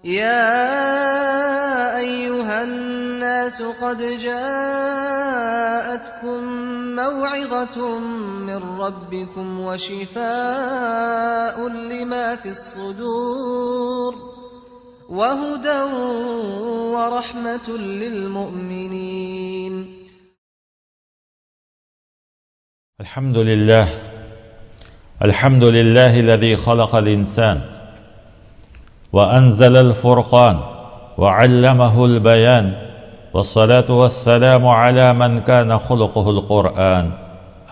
يا أيها الناس قد جاءتكم موعظة من ربكم وشفاء لما في الصدور وهدى ورحمة للمؤمنين. الحمد لله الذي خلق الإنسان وأنزل الفرقان وعلمه البيان، والصلاة والسلام على من كان خلقه القرآن.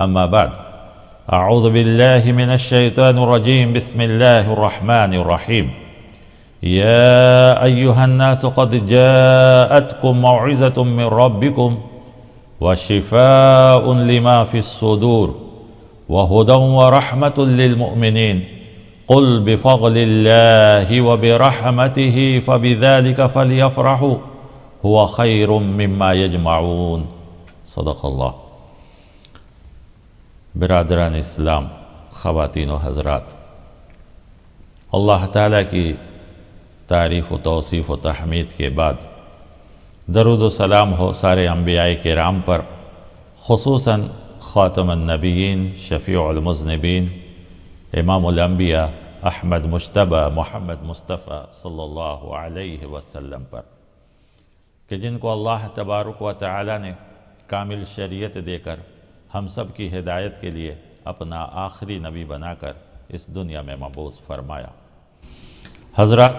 أما بعد، أعوذ بالله من الشيطان الرجيم. بسم الله الرحمن الرحيم. يا أيها الناس قد جاءتكم موعظة من ربكم وشفاء لما في الصدور وهدى ورحمة للمؤمنين. قل بفضل الله وبرحمته فبذلك فليفرحوا هو خير مما يجمعون. صدق اللہ. برادران اسلام، خواتین و حضرات، اللہ تعالیٰ کی تعریف و توصیف و تحمید کے بعد درود و سلام ہو سارے انبیاء کرام پر، خصوصاً خاتم النبیین، شفیع المذنبین، امام الانبیاء احمد مجتبی محمد مصطفیٰ صلی اللہ علیہ وسلم پر، کہ جن کو اللہ تبارک و تعالی نے کامل شریعت دے کر ہم سب کی ہدایت کے لیے اپنا آخری نبی بنا کر اس دنیا میں مبعوث فرمایا. حضرات،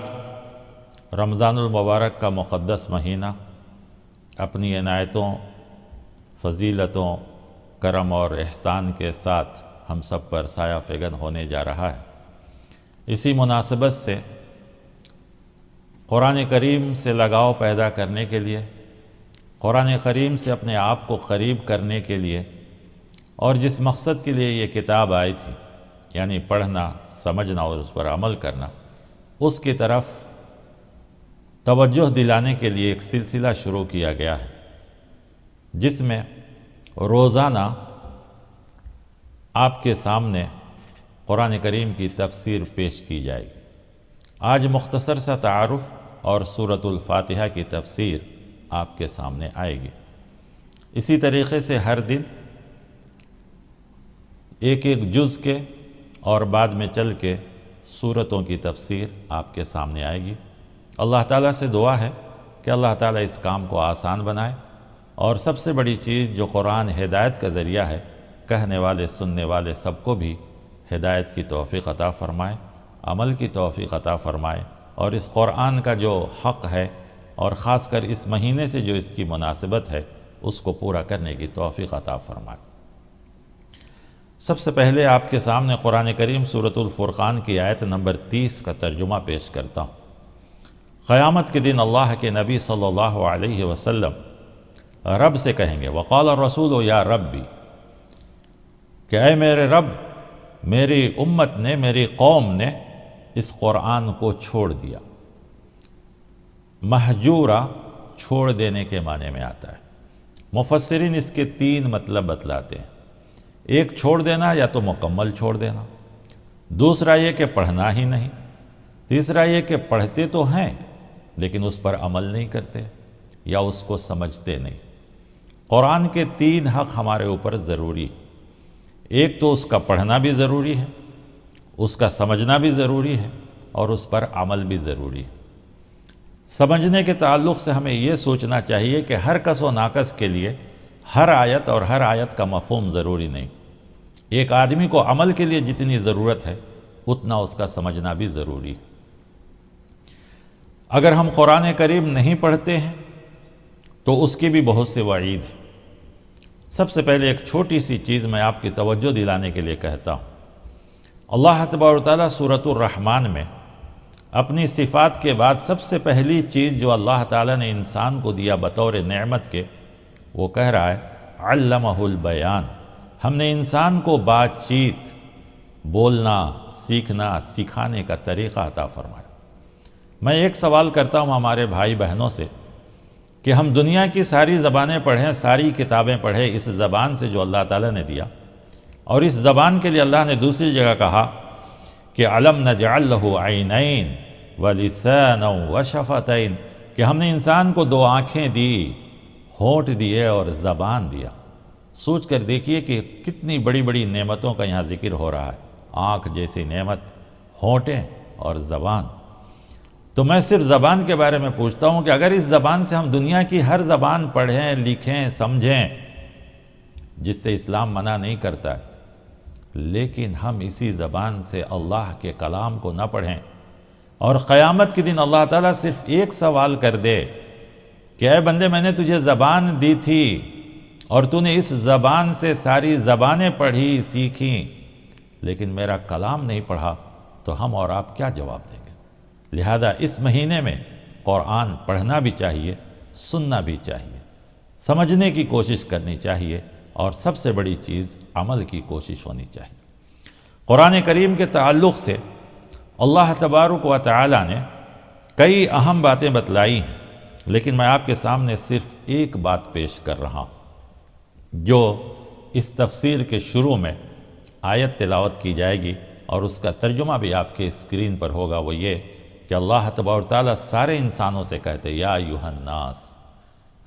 رمضان المبارک کا مقدس مہینہ اپنی عنایتوں، فضیلتوں، کرم اور احسان کے ساتھ ہم سب پر سایہ فگن ہونے جا رہا ہے. اسی مناسبت سے قرآن کریم سے لگاؤ پیدا کرنے کے لیے، قرآن کریم سے اپنے آپ کو قریب کرنے کے لیے، اور جس مقصد کے لیے یہ کتاب آئی تھی، یعنی پڑھنا، سمجھنا اور اس پر عمل کرنا، اس کی طرف توجہ دلانے کے لیے ایک سلسلہ شروع کیا گیا ہے، جس میں روزانہ آپ کے سامنے قرآن کریم کی تفسیر پیش کی جائے گی. آج مختصر سا تعارف اور سورۃ الفاتحہ کی تفسیر آپ کے سامنے آئے گی. اسی طریقے سے ہر دن ایک ایک جز کے اور بعد میں چل کے سورتوں کی تفسیر آپ کے سامنے آئے گی. اللہ تعالیٰ سے دعا ہے کہ اللہ تعالیٰ اس کام کو آسان بنائے، اور سب سے بڑی چیز جو قرآن ہدایت کا ذریعہ ہے، کہنے والے سننے والے سب کو بھی ہدایت کی توفیق عطا فرمائے، عمل کی توفیق عطا فرمائے، اور اس قرآن کا جو حق ہے اور خاص کر اس مہینے سے جو اس کی مناسبت ہے، اس کو پورا کرنے کی توفیق عطا فرمائے. سب سے پہلے آپ کے سامنے قرآن کریم سورۃ الفرقان کی آیت نمبر 30 کا ترجمہ پیش کرتا ہوں. قیامت کے دن اللہ کے نبی صلی اللہ علیہ وسلم رب سے کہیں گے، وقال الرسول یا ربی، کہ اے میرے رب، میری امت نے، میری قوم نے اس قرآن کو چھوڑ دیا. مہجورہ چھوڑ دینے کے معنی میں آتا ہے. مفسرین اس کے 3 مطلب بتلاتے ہیں. ایک، چھوڑ دینا، یا تو مکمل چھوڑ دینا. دوسرا یہ کہ پڑھنا ہی نہیں. تیسرا یہ کہ پڑھتے تو ہیں لیکن اس پر عمل نہیں کرتے یا اس کو سمجھتے نہیں. قرآن کے 3 حق ہمارے اوپر ضروری. ایک تو اس کا پڑھنا بھی ضروری ہے، اس کا سمجھنا بھی ضروری ہے، اور اس پر عمل بھی ضروری ہے. سمجھنے کے تعلق سے ہمیں یہ سوچنا چاہیے کہ ہر کس و ناقص کے لیے ہر آیت اور ہر آیت کا مفہوم ضروری نہیں. ایک آدمی کو عمل کے لیے جتنی ضرورت ہے اتنا اس کا سمجھنا بھی ضروری ہے. اگر ہم قرآن کریم نہیں پڑھتے ہیں تو اس کی بھی بہت سے وعید ہیں. سب سے پہلے ایک چھوٹی سی چیز میں آپ کی توجہ دلانے کے لیے کہتا ہوں. اللہ تبارک و تعالیٰ سورۃ الرحمن میں اپنی صفات کے بعد سب سے پہلی چیز جو اللہ تعالیٰ نے انسان کو دیا بطور نعمت کے، وہ کہہ رہا ہے علمہ البیان. ہم نے انسان کو بات چیت، بولنا، سیکھنا، سکھانے کا طریقہ عطا فرمایا. میں ایک سوال کرتا ہوں ہمارے بھائی بہنوں سے کہ ہم دنیا کی ساری زبانیں پڑھیں، ساری کتابیں پڑھیں اس زبان سے جو اللہ تعالیٰ نے دیا، اور اس زبان کے لیے اللہ نے دوسری جگہ کہا کہ علم نجعل لہ عینین وَلِسَانًا وَشَفَتَيْن کہ ہم نے انسان کو 2 آنکھیں دی، ہونٹ دیے اور زبان دیا۔ سوچ کر دیکھیے کہ کتنی بڑی بڑی نعمتوں کا یہاں ذکر ہو رہا ہے، آنکھ جیسی نعمت، ہونٹیں اور زبان۔ تو میں صرف زبان کے بارے میں پوچھتا ہوں کہ اگر اس زبان سے ہم دنیا کی ہر زبان پڑھیں، لکھیں، سمجھیں، جس سے اسلام منع نہیں کرتا، لیکن ہم اسی زبان سے اللہ کے کلام کو نہ پڑھیں اور قیامت کے دن اللہ تعالیٰ صرف ایک سوال کر دے کہ اے بندے میں نے تجھے زبان دی تھی اور تو نے اس زبان سے ساری زبانیں پڑھی سیکھیں لیکن میرا کلام نہیں پڑھا، تو ہم اور آپ کیا جواب دیں گے؟ لہذا اس مہینے میں قرآن پڑھنا بھی چاہیے، سننا بھی چاہیے، سمجھنے کی کوشش کرنی چاہیے، اور سب سے بڑی چیز عمل کی کوشش ہونی چاہیے۔ قرآن کریم کے تعلق سے اللہ تبارک و تعالی نے کئی اہم باتیں بتلائی ہیں، لیکن میں آپ کے سامنے صرف ایک بات پیش کر رہا ہوں جو اس تفسیر کے شروع میں آیت تلاوت کی جائے گی اور اس کا ترجمہ بھی آپ کے اسکرین پر ہوگا۔ وہ یہ کہ اللہ تبارک و تعالی سارے انسانوں سے کہتے یا ایھا الناس،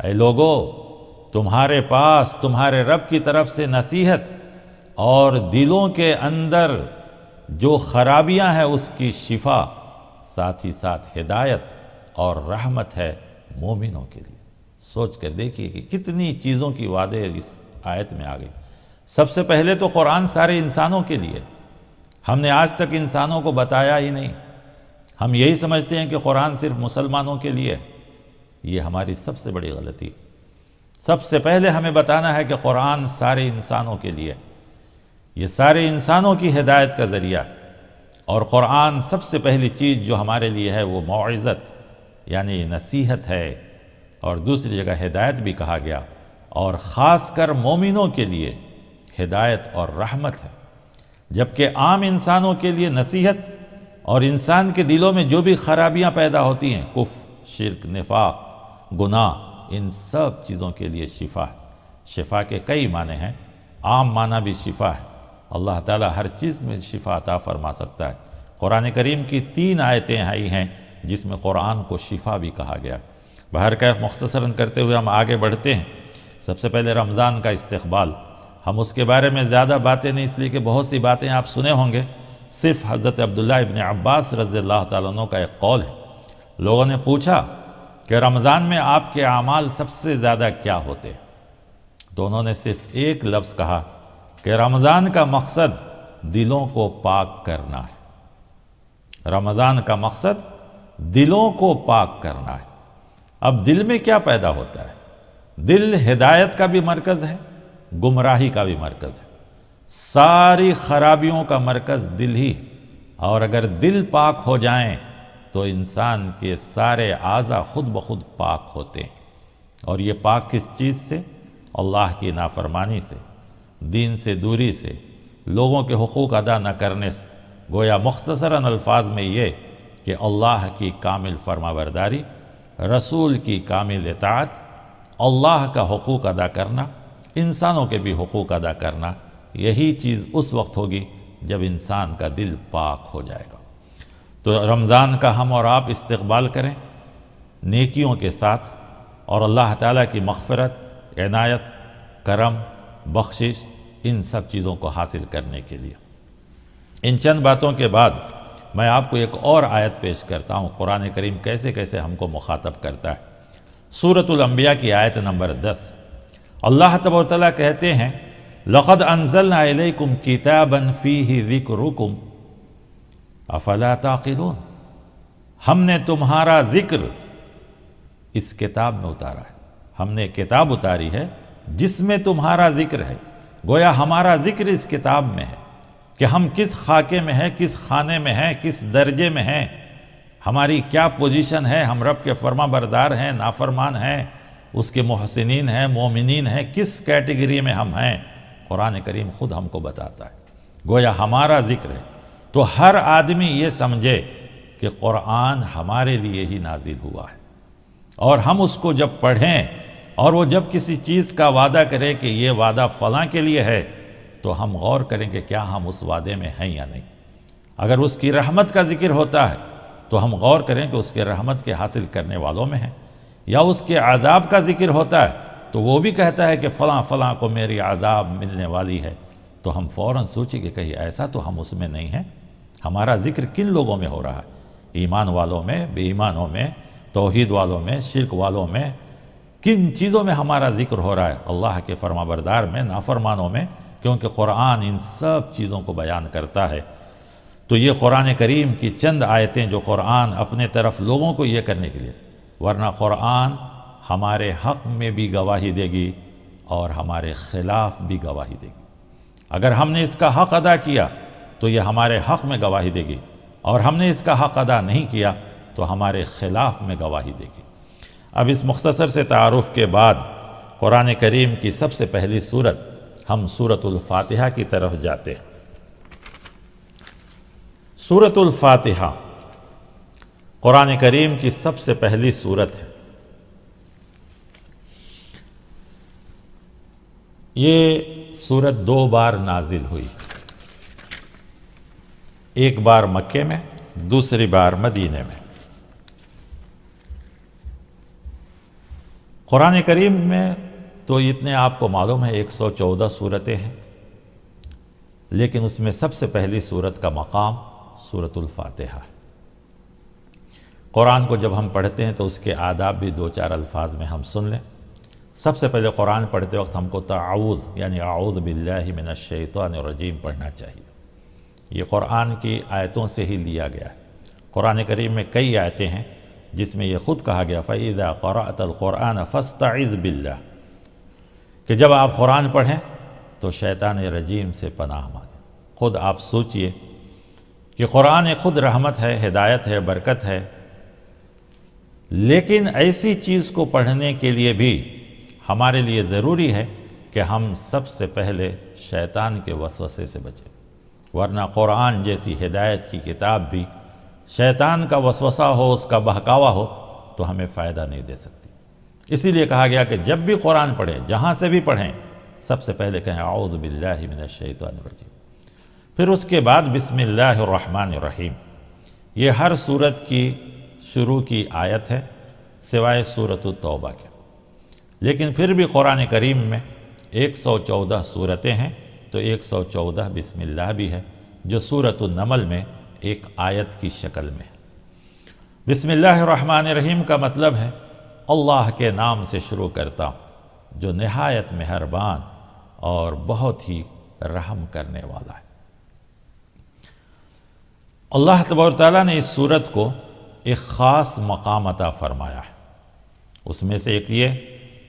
اے لوگو، تمہارے پاس تمہارے رب کی طرف سے نصیحت اور دلوں کے اندر جو خرابیاں ہیں اس کی شفا، ساتھ ہی ساتھ ہدایت اور رحمت ہے مومنوں کے لیے۔ سوچ کر دیکھیے کہ کتنی چیزوں کی وعدے اس آیت میں آ گئی۔ سب سے پہلے تو قرآن سارے انسانوں کے لیے، ہم نے آج تک انسانوں کو بتایا ہی نہیں۔ ہم یہی سمجھتے ہیں کہ قرآن صرف مسلمانوں کے لیے، یہ ہماری سب سے بڑی غلطی۔ سب سے پہلے ہمیں بتانا ہے کہ قرآن سارے انسانوں کے لیے، یہ سارے انسانوں کی ہدایت کا ذریعہ ہے، اور قرآن سب سے پہلی چیز جو ہمارے لیے ہے وہ موعظت یعنی نصیحت ہے، اور دوسری جگہ ہدایت بھی کہا گیا، اور خاص کر مومنوں کے لیے ہدایت اور رحمت ہے، جبکہ عام انسانوں کے لیے نصیحت اور انسان کے دلوں میں جو بھی خرابیاں پیدا ہوتی ہیں، کفر، شرک، نفاق، گناہ، ان سب چیزوں کے لیے شفا ہے۔ شفا کے کئی معنی ہیں، عام معنی بھی شفا ہے، اللہ تعالیٰ ہر چیز میں شفا عطا فرما سکتا ہے۔ قرآن کریم کی 3 آیتیں آئی ہیں جس میں قرآن کو شفا بھی کہا گیا۔ بہرکیف مختصراً کرتے ہوئے ہم آگے بڑھتے ہیں۔ سب سے پہلے رمضان کا استقبال، ہم اس کے بارے میں زیادہ باتیں نہیں، اس لیے کہ بہت سی باتیں آپ سنے ہوں گے، صرف حضرت عبداللہ ابن عباس رضی اللہ تعالیٰ عنہ کا ایک قول ہے۔ لوگوں نے پوچھا کہ رمضان میں آپ کے اعمال سب سے زیادہ کیا ہوتے؟ تو انہوں نے صرف ایک لفظ کہا کہ رمضان کا مقصد دلوں کو پاک کرنا ہے۔ رمضان کا مقصد دلوں کو پاک کرنا ہے۔ اب دل میں کیا پیدا ہوتا ہے؟ دل ہدایت کا بھی مرکز ہے، گمراہی کا بھی مرکز ہے، ساری خرابیوں کا مرکز دل ہی، اور اگر دل پاک ہو جائیں تو انسان کے سارے اعضاء خود بخود پاک ہوتے ہیں۔ اور یہ پاک کس چیز سے؟ اللہ کی نافرمانی سے، دین سے دوری سے، لوگوں کے حقوق ادا نہ کرنے سے۔ گویا مختصراً الفاظ میں یہ کہ اللہ کی کامل فرما برداری، رسول کی کامل اطاعت، اللہ کا حقوق ادا کرنا، انسانوں کے بھی حقوق ادا کرنا، یہی چیز اس وقت ہوگی جب انسان کا دل پاک ہو جائے گا۔ تو رمضان کا ہم اور آپ استقبال کریں نیکیوں کے ساتھ، اور اللہ تعالیٰ کی مغفرت، عنایت، کرم، بخشش، ان سب چیزوں کو حاصل کرنے کے لیے۔ ان چند باتوں کے بعد میں آپ کو ایک اور آیت پیش کرتا ہوں، قرآن کریم کیسے کیسے ہم کو مخاطب کرتا ہے۔ سورۃ الانبیاء کی آیت نمبر 10، اللہ تبارک و تعالیٰ کہتے ہیں لَقَدْ أَنزَلْنَا إِلَيْكُمْ كِتَابًا فِيهِ ذِكْرُكُمْ افلا تعقلون، ہم نے تمہارا ذکر اس کتاب میں اتارا ہے۔ ہم نے کتاب اتاری ہے جس میں تمہارا ذکر ہے۔ گویا ہمارا ذکر اس کتاب میں ہے کہ ہم کس خاکے میں ہیں، کس خانے میں ہیں، کس درجے میں ہیں، ہماری کیا پوزیشن ہے، ہم رب کے فرما بردار ہیں، نافرمان ہیں، اس کے محسنین ہیں، مومنین ہیں، کس کیٹیگری میں ہم ہیں، قرآن کریم خود ہم کو بتاتا ہے۔ گویا ہمارا ذکر ہے، تو ہر آدمی یہ سمجھے کہ قرآن ہمارے لیے ہی نازل ہوا ہے، اور ہم اس کو جب پڑھیں اور وہ جب کسی چیز کا وعدہ کرے کہ یہ وعدہ فلاں کے لیے ہے، تو ہم غور کریں کہ کیا ہم اس وعدے میں ہیں یا نہیں۔ اگر اس کی رحمت کا ذکر ہوتا ہے تو ہم غور کریں کہ اس کے رحمت کے حاصل کرنے والوں میں ہیں، یا اس کے عذاب کا ذکر ہوتا ہے تو وہ بھی کہتا ہے کہ فلاں فلاں کو میری عذاب ملنے والی ہے، تو ہم فوراً سوچیں کہ کہیں ایسا تو ہم اس میں نہیں ہیں۔ ہمارا ذکر کن لوگوں میں ہو رہا ہے؟ ایمان والوں میں، بے ایمانوں میں، توحید والوں میں، شرک والوں میں، کن چیزوں میں ہمارا ذکر ہو رہا ہے؟ اللہ کے فرما بردار میں، نافرمانوں میں، کیونکہ قرآن ان سب چیزوں کو بیان کرتا ہے۔ تو یہ قرآن کریم کی چند آیتیں جو قرآن اپنے طرف لوگوں کو یہ کرنے کے لیے، ورنہ قرآن ہمارے حق میں بھی گواہی دے گی اور ہمارے خلاف بھی گواہی دے گی۔ اگر ہم نے اس کا حق ادا کیا تو یہ ہمارے حق میں گواہی دے گی، اور ہم نے اس کا حق ادا نہیں کیا تو ہمارے خلاف میں گواہی دے گی۔ اب اس مختصر سے تعارف کے بعد قرآن کریم کی سب سے پہلی سورت ہم سورۃ الفاتحہ کی طرف جاتے ہیں۔ سورۃ الفاتحہ قرآن کریم کی سب سے پہلی سورت ہے۔ یہ سورت 2 بار نازل ہوئی، ایک بار مکے میں، دوسری بار مدینے میں۔ قرآن کریم میں تو اتنے آپ کو معلوم ہے 114 سورتیں ہیں، لیکن اس میں سب سے پہلی سورت کا مقام سورۃ الفاتحہ ہے۔ قرآن کو جب ہم پڑھتے ہیں تو اس کے آداب بھی 2-4 الفاظ میں ہم سن لیں۔ سب سے پہلے قرآن پڑھتے وقت ہم کو تعوذ یعنی اعوذ باللہ من الشیطان الرجیم پڑھنا چاہیے۔ یہ قرآن کی آیتوں سے ہی لیا گیا ہے۔ قرآن کریم میں کئی آیتیں ہیں جس میں یہ خود کہا گیا فَإِذَا قَرَأْتَ الْقُرْآنَ فَاسْتَعِذْ بِاللَّهِ، کہ جب آپ قرآن پڑھیں تو شیطان رجیم سے پناہ مانگیں۔ خود آپ سوچئے کہ قرآن خود رحمت ہے، ہدایت ہے، برکت ہے، لیکن ایسی چیز کو پڑھنے کے لیے بھی ہمارے لیے ضروری ہے کہ ہم سب سے پہلے شیطان کے وسوسے سے بچیں، ورنہ قرآن جیسی ہدایت کی کتاب بھی شیطان کا وسوسہ ہو، اس کا بہکاوا ہو تو ہمیں فائدہ نہیں دے سکتی۔ اسی لیے کہا گیا کہ جب بھی قرآن پڑھیں، جہاں سے بھی پڑھیں، سب سے پہلے کہیں اعوذ باللہ من الشیطان الرجیم، پھر اس کے بعد بسم اللہ الرحمن الرحیم۔ یہ ہر سورت کی شروع کی آیت ہے سوائے سورۃ التوبہ کے، لیکن پھر بھی قرآن کریم میں 114 سورتیں ہیں تو 114 بسم اللہ بھی ہے، جو سورۃ النمل میں ایک آیت کی شکل میں ہے۔ بسم اللہ الرحمن الرحیم کا مطلب ہے اللہ کے نام سے شروع کرتا ہوں جو نہایت مہربان اور بہت ہی رحم کرنے والا ہے۔ اللہ تبارک و تعالیٰ نے اس سورت کو ایک خاص مقام عطا فرمایا ہے۔ اس میں سے ایک یہ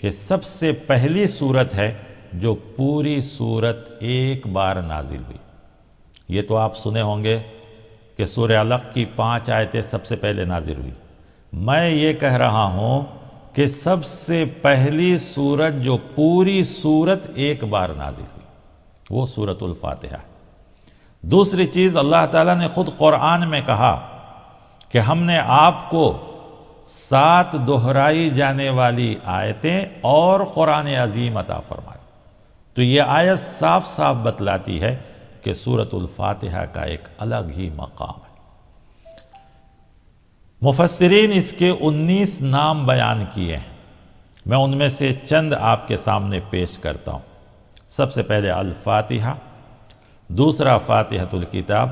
کہ سب سے پہلی سورت ہے جو پوری سورت ایک بار نازل ہوئی۔ یہ تو آپ سنے ہوں گے کہ سورہ علق کی 5 آیتیں سب سے پہلے نازل ہوئی۔ میں یہ کہہ رہا ہوں کہ سب سے پہلی سورت جو پوری سورت ایک بار نازل ہوئی وہ سورۃ الفاتحہ ہے۔ دوسری چیز، اللہ تعالیٰ نے خود قرآن میں کہا کہ ہم نے آپ کو 7 دہرائی جانے والی آیتیں اور قرآن عظیم عطا فرمائی۔ تو یہ آیت صاف صاف بتلاتی ہے کہ سورۃ الفاتحہ کا ایک الگ ہی مقام ہے۔ مفسرین اس کے 19 نام بیان کیے ہیں، میں ان میں سے چند آپ کے سامنے پیش کرتا ہوں۔ سب سے پہلے الفاتحہ، دوسرا فاتحۃ الکتاب،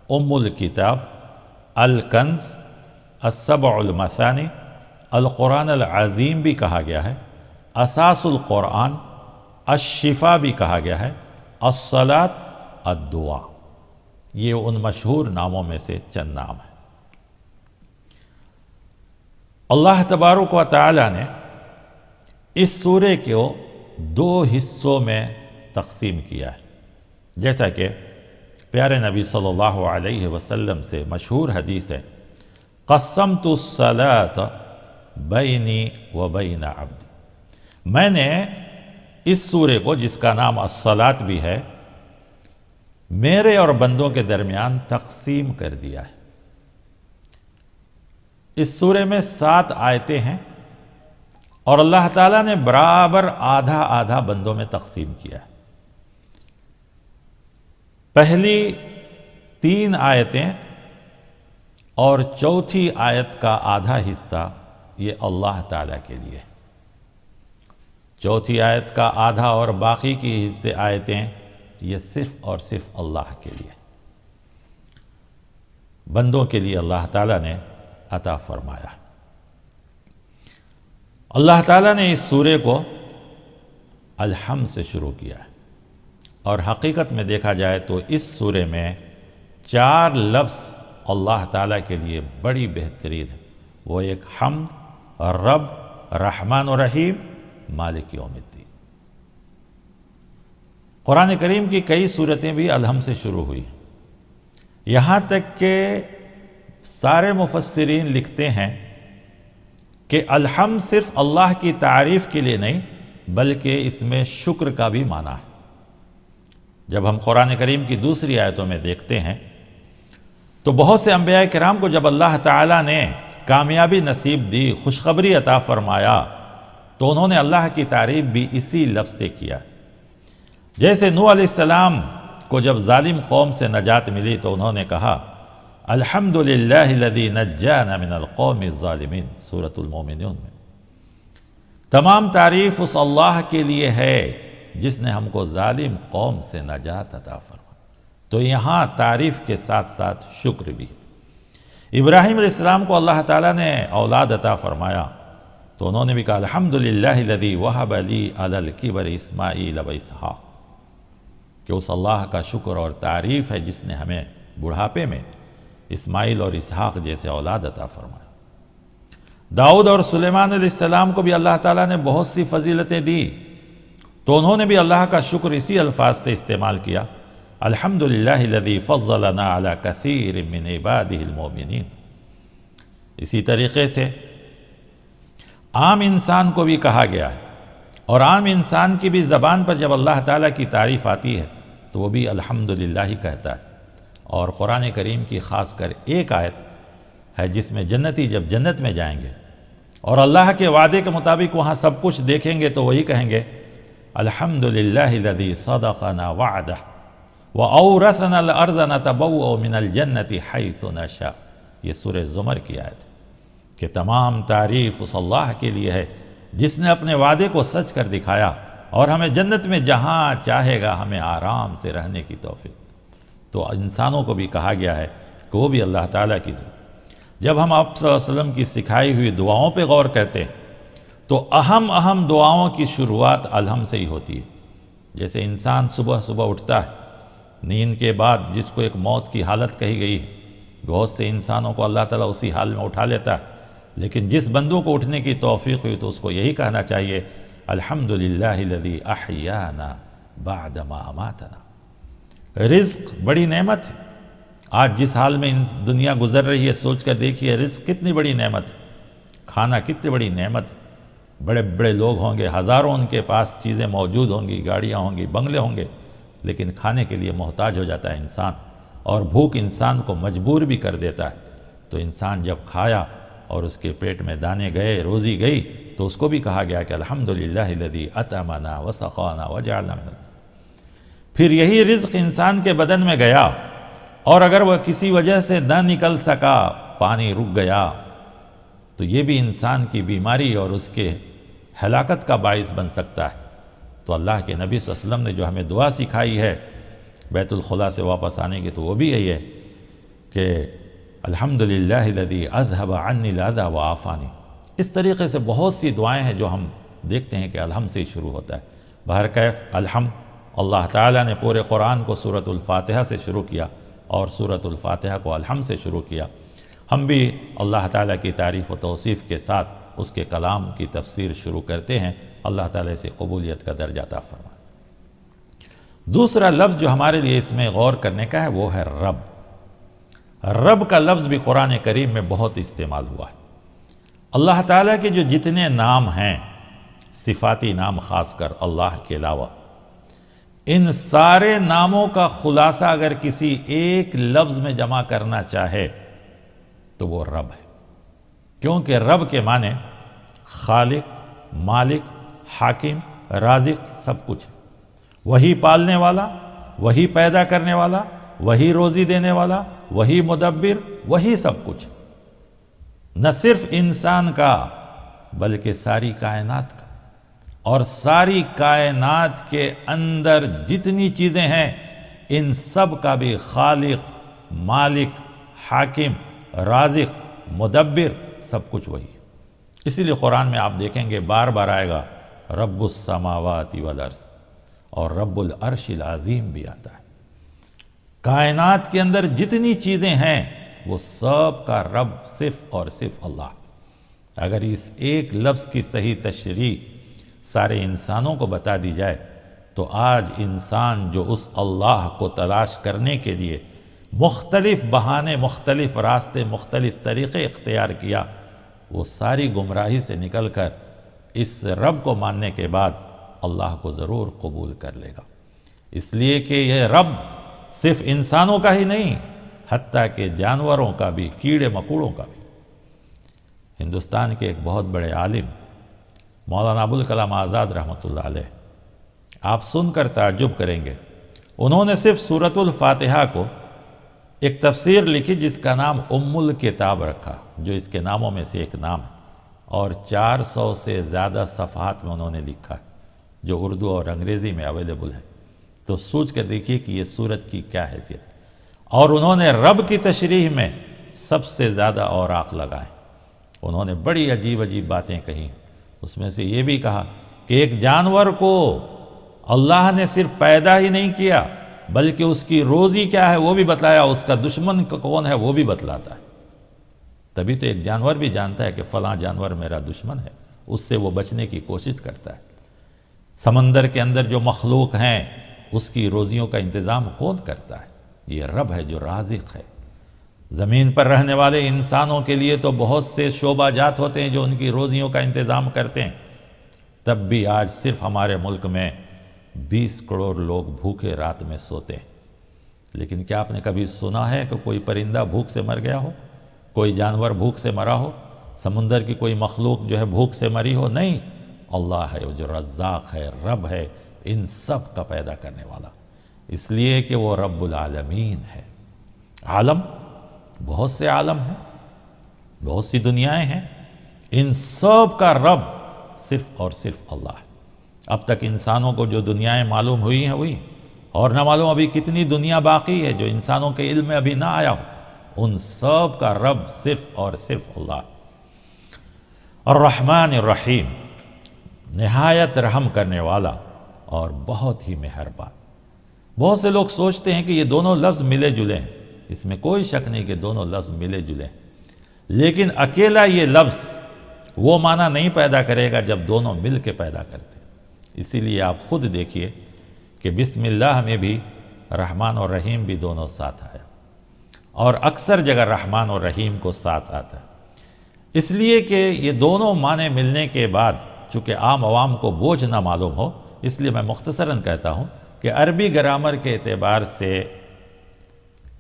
ام الکتاب، الکنز، السبع المثانی، القرآن العظیم بھی کہا گیا ہے، اساس القرآن، الشفا بھی کہا گیا ہے، الصلاۃ، الدعا۔ یہ ان مشہور ناموں میں سے چند نام ہیں۔ اللہ تبارک و تعالی نے اس سورے کو 2 حصوں میں تقسیم کیا ہے، جیسا کہ پیارے نبی صلی اللہ علیہ وسلم سے مشہور حدیث ہے، قسمت الصلاۃ بینی و بین عبدی، میں نے اس سورے کو جس کا نام الصلاۃ بھی ہے میرے اور بندوں کے درمیان تقسیم کر دیا ہے۔ اس سورے میں 7 آیتیں ہیں اور اللہ تعالیٰ نے برابر آدھا آدھا بندوں میں تقسیم کیا ہے۔ پہلی 3 آیتیں اور چوتھی آیت کا آدھا حصہ یہ اللہ تعالیٰ کے لیے. چوتھی آیت کا آدھا اور باقی کی حصے آیتیں یہ صرف اور صرف اللہ کے لیے، بندوں کے لیے اللہ تعالیٰ نے عطا فرمایا. اللہ تعالیٰ نے اس سورے کو الحمد سے شروع کیا ہے، اور حقیقت میں دیکھا جائے تو اس سورے میں 4 لفظ اللہ تعالیٰ کے لیے بڑی بہترین ہے. وہ ایک حمد، رب، رحمان و رحیم، مالک یوم الدین. قرآن کریم کی کئی صورتیں بھی الحمد سے شروع ہوئی، یہاں تک کہ سارے مفسرین لکھتے ہیں کہ الحمد صرف اللہ کی تعریف کے لیے نہیں بلکہ اس میں شکر کا بھی معنی ہے. جب ہم قرآن کریم کی دوسری آیتوں میں دیکھتے ہیں تو بہت سے انبیاء کرام کو جب اللہ تعالیٰ نے کامیابی نصیب دی، خوشخبری عطا فرمایا، تو انہوں نے اللہ کی تعریف بھی اسی لفظ سے کیا. جیسے نوح علیہ السلام کو جب ظالم قوم سے نجات ملی تو انہوں نے کہا الحمدللہ الذی نجانا من القوم الظالمین، سورۃ المومنون میں. تمام تعریف اس اللہ کے لیے ہے جس نے ہم کو ظالم قوم سے نجات عطا فرمایا. تو یہاں تعریف کے ساتھ ساتھ شکر بھی. ابراہیم علیہ السلام کو اللہ تعالیٰ نے اولاد عطا فرمایا تو انہوں نے بھی کہا الحمدللہ الذی وہب لی علی الکبر اسماعیل و اسحاق، کہ اس اللہ کا شکر اور تعریف ہے جس نے ہمیں بڑھاپے میں اسماعیل اور اسحاق جیسے اولاد عطا فرمایا. داؤد اور سلیمان علیہ السلام کو بھی اللہ تعالیٰ نے بہت سی فضیلتیں دی تو انہوں نے بھی اللہ کا شکر اسی الفاظ سے استعمال کیا الحمدللہ الذی فضلنا علی کثیر من عبادہ المؤمنین. اسی طریقے سے عام انسان کو بھی کہا گیا ہے، اور عام انسان کی بھی زبان پر جب اللہ تعالیٰ کی تعریف آتی ہے تو وہ بھی الحمدللہ ہی کہتا ہے. اور قرآن کریم کی خاص کر ایک آیت ہے جس میں جنتی جب جنت میں جائیں گے اور اللہ کے وعدے کے مطابق وہاں سب کچھ دیکھیں گے تو وہی کہیں گے الحمدللہ الذی صدقنا وعدہ وَأَوْرَثَنَا الْأَرْضَ نَتَبَوَّأُ مِنَ الْجَنَّةِ حَيْثُ نَشَاءُ. یہ سورہ زمر کی آیت ہے کہ تمام تعریف اس اللہ کے لیے ہے جس نے اپنے وعدے کو سچ کر دکھایا اور ہمیں جنت میں جہاں چاہے گا ہمیں آرام سے رہنے کی توفیق. تو انسانوں کو بھی کہا گیا ہے کہ وہ بھی اللہ تعالیٰ کی. جب ہم آپ صلی اللہ علیہ وسلم کی سکھائی ہوئی دعاؤں پہ غور کرتے ہیں تو اہم دعاؤں کی شروعات الحمد سے ہی ہوتی ہے. جیسے انسان صبح صبح اٹھتا ہے نیند کے بعد، جس کو ایک موت کی حالت کہی گئی ہے، بہت سے انسانوں کو اللہ تعالیٰ اسی حال میں اٹھا لیتا ہے، لیکن جس بندوں کو اٹھنے کی توفیق ہوئی تو اس کو یہی کہنا چاہیے الحمدللہ الذی احیانا بعد ما اماتنا. رزق بڑی نعمت ہے. آج جس حال میں دنیا گزر رہی ہے سوچ کر دیکھیے رزق کتنی بڑی نعمت ہے، کھانا کتنی بڑی نعمت ہے. بڑے بڑے لوگ ہوں گے، ہزاروں ان کے پاس چیزیں موجود ہوں گی، گاڑیاں ہوں گی، بنگلے ہوں گے، لیکن کھانے کے لیے محتاج ہو جاتا ہے انسان، اور بھوک انسان کو مجبور بھی کر دیتا ہے. تو انسان جب کھایا اور اس کے پیٹ میں دانے گئے، روزی گئی، تو اس کو بھی کہا گیا کہ الحمدللہ الذی اطعمنا وسقانا وجعلنا من الرزق. پھر یہی رزق انسان کے بدن میں گیا اور اگر وہ کسی وجہ سے نہ نکل سکا، پانی رک گیا، تو یہ بھی انسان کی بیماری اور اس کے ہلاکت کا باعث بن سکتا ہے. تو اللہ کے نبی صلی اللہ علیہ وسلم نے جو ہمیں دعا سکھائی ہے بیت الخلا سے واپس آنے کی، تو وہ بھی یہی ہے کہ الحمدللہ الذی اذھب عنی الاذی وعافانی. اس طریقے سے بہت سی دعائیں ہیں جو ہم دیکھتے ہیں کہ الحمد سے شروع ہوتا ہے. بہرکیف الحمد، اللہ تعالیٰ نے پورے قرآن کو سورۃ الفاتحہ سے شروع کیا اور سورۃ الفاتحہ کو الحمد سے شروع کیا. ہم بھی اللہ تعالیٰ کی تعریف و توصیف کے ساتھ اس کے کلام کی تفسیر شروع کرتے ہیں. اللہ تعالیٰ سے قبولیت کا درجہ عطا فرمائے. دوسرا لفظ جو ہمارے لیے اس میں غور کرنے کا ہے وہ ہے رب. رب کا لفظ بھی قرآن کریم میں بہت استعمال ہوا ہے. اللہ تعالیٰ کے جو جتنے نام ہیں، صفاتی نام خاص کر اللہ کے علاوہ، ان سارے ناموں کا خلاصہ اگر کسی ایک لفظ میں جمع کرنا چاہے تو وہ رب ہے. کیونکہ رب کے معنی خالق، مالک، حاکم، رازق سب کچھ ہے. وہی پالنے والا، وہی پیدا کرنے والا، وہی روزی دینے والا، وہی مدبر، وہی سب کچھ. نہ صرف انسان کا بلکہ ساری کائنات کا، اور ساری کائنات کے اندر جتنی چیزیں ہیں ان سب کا بھی خالق، مالک، حاکم، رازق، مدبر سب کچھ وہی ہے۔ اسی لیے قرآن میں آپ دیکھیں گے بار بار آئے گا رب السماوات والارض، اور رب العرش العظیم بھی آتا ہے۔ کائنات کے اندر جتنی چیزیں ہیں وہ سب کا رب صرف اور صرف اللہ۔ اگر اس ایک لفظ کی صحیح تشریح سارے انسانوں کو بتا دی جائے تو آج انسان جو اس اللہ کو تلاش کرنے کے لیے مختلف بہانے، مختلف راستے، مختلف طریقے اختیار کیا، وہ ساری گمراہی سے نکل کر اس رب کو ماننے کے بعد اللہ کو ضرور قبول کر لے گا۔ اس لیے کہ یہ رب صرف انسانوں کا ہی نہیں، حتیٰ کہ جانوروں کا بھی، کیڑے مکوڑوں کا بھی۔ ہندوستان کے ایک بہت بڑے عالم مولانا ابوالکلام آزاد رحمۃ اللہ علیہ، آپ سن کر تعجب کریں گے، انہوں نے صرف سورۃ الفاتحہ کو ایک تفسیر لکھی جس کا نام ام الکتاب رکھا، جو اس کے ناموں میں سے ایک نام ہے، اور 400 سے زیادہ صفحات میں انہوں نے لکھا ہے جو اردو اور انگریزی میں اویلیبل ہے۔ تو سوچ کر دیکھیے کہ یہ سورت کی کیا حیثیت ہے۔ اور انہوں نے رب کی تشریح میں سب سے زیادہ اوراق لگائے، انہوں نے بڑی عجیب عجیب باتیں کہیں۔ اس میں سے یہ بھی کہا کہ ایک جانور کو اللہ نے صرف پیدا ہی نہیں کیا بلکہ اس کی روزی کیا ہے وہ بھی بتلایا، اس کا دشمن کون ہے وہ بھی بتلاتا ہے۔ تبھی تو ایک جانور بھی جانتا ہے کہ فلاں جانور میرا دشمن ہے، اس سے وہ بچنے کی کوشش کرتا ہے۔ سمندر کے اندر جو مخلوق ہیں اس کی روزیوں کا انتظام کون کرتا ہے؟ یہ رب ہے جو رازق ہے۔ زمین پر رہنے والے انسانوں کے لیے تو بہت سے شعبہ جات ہوتے ہیں جو ان کی روزیوں کا انتظام کرتے ہیں، تب بھی آج صرف ہمارے ملک میں 20 کروڑ لوگ بھوکے رات میں سوتے ہیں۔ لیکن کیا آپ نے کبھی سنا ہے کہ کوئی پرندہ بھوک سے مر گیا ہو، کوئی جانور بھوک سے مرا ہو، سمندر کی کوئی مخلوق جو ہے بھوک سے مری ہو؟ نہیں، اللہ ہے جو رزاق ہے، رب ہے ان سب کا پیدا کرنے والا، اس لیے کہ وہ رب العالمین ہے۔ عالم، بہت سے عالم ہیں، بہت سی دنیایں ہیں، ان سب کا رب صرف اور صرف اللہ ہے۔ اب تک انسانوں کو جو دنیایں معلوم ہوئی ہیں ہوئی، اور نہ معلوم ابھی کتنی دنیا باقی ہے جو انسانوں کے علم میں ابھی نہ آیا ہو، ان سب کا رب صرف اور صرف اللہ۔ الرحمن الرحیم، نہایت رحم کرنے والا اور بہت ہی مہربان۔ بہت سے لوگ سوچتے ہیں کہ یہ دونوں لفظ ملے جلے ہیں، اس میں کوئی شک نہیں کہ دونوں لفظ ملے جلے ہیں، لیکن اکیلا یہ لفظ وہ معنی نہیں پیدا کرے گا جب دونوں مل کے پیدا کرتے۔ اسی لیے آپ خود دیکھیے کہ بسم اللہ میں بھی رحمان اور رحیم بھی دونوں ساتھ آیا، اور اکثر جگہ رحمان اور رحیم کو ساتھ آتا ہے، اس لیے کہ یہ دونوں معنی ملنے کے بعد چونکہ عام عوام کو بوجھ نہ معلوم ہو، اس لیے میں مختصراً کہتا ہوں کہ عربی گرامر کے اعتبار سے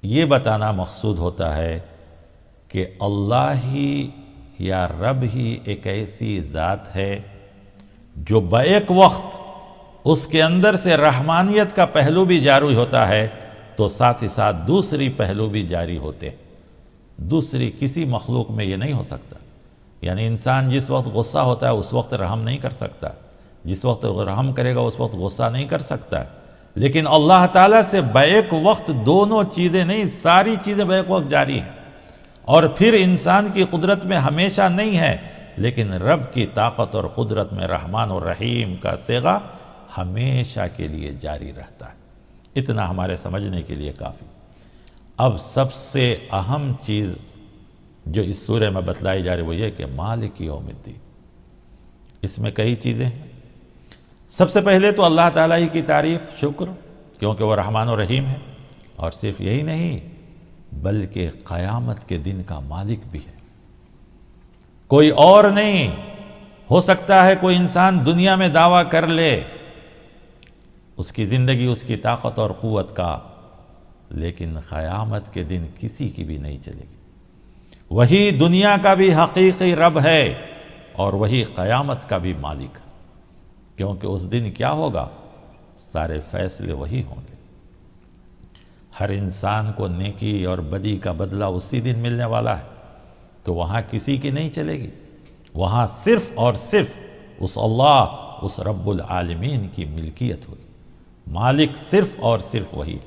یہ بتانا مقصود ہوتا ہے کہ اللہ ہی یا رب ہی ایک ایسی ذات ہے جو بیک وقت اس کے اندر سے رحمانیت کا پہلو بھی جاری ہوتا ہے تو ساتھ ہی ساتھ دوسری پہلو بھی جاری ہوتے ہیں۔ دوسری کسی مخلوق میں یہ نہیں ہو سکتا، یعنی انسان جس وقت غصہ ہوتا ہے اس وقت رحم نہیں کر سکتا، جس وقت رحم کرے گا اس وقت غصہ نہیں کر سکتا، لیکن اللہ تعالیٰ سے بیک وقت دونوں چیزیں نہیں، ساری چیزیں بیک وقت جاری ہیں۔ اور پھر انسان کی قدرت میں ہمیشہ نہیں ہے، لیکن رب کی طاقت اور قدرت میں رحمان اور رحیم کا صیغہ ہمیشہ کے لیے جاری رہتا ہے۔ اتنا ہمارے سمجھنے کے لیے کافی۔ اب سب سے اہم چیز جو اس سورہ میں بتلائی جا رہی وہ یہ کہ مالک یوم الدین، اس میں کئی چیزیں ہیں۔ سب سے پہلے تو اللہ تعالیٰ ہی کی تعریف، شکر، کیونکہ وہ رحمان و رحیم ہے، اور صرف یہی نہیں بلکہ قیامت کے دن کا مالک بھی ہے، کوئی اور نہیں۔ ہو سکتا ہے کوئی انسان دنیا میں دعویٰ کر لے اس کی زندگی، اس کی طاقت اور قوت کا، لیکن قیامت کے دن کسی کی بھی نہیں چلے گی۔ وہی دنیا کا بھی حقیقی رب ہے اور وہی قیامت کا بھی مالک ہے، کیونکہ اس دن کیا ہوگا؟ سارے فیصلے وہی ہوں گے۔ ہر انسان کو نیکی اور بدی کا بدلہ اسی دن ملنے والا ہے۔ تو وہاں کسی کی نہیں چلے گی، وہاں صرف اور صرف اس اللہ، اس رب العالمین کی ملکیت ہوگی، مالک صرف اور صرف وہی۔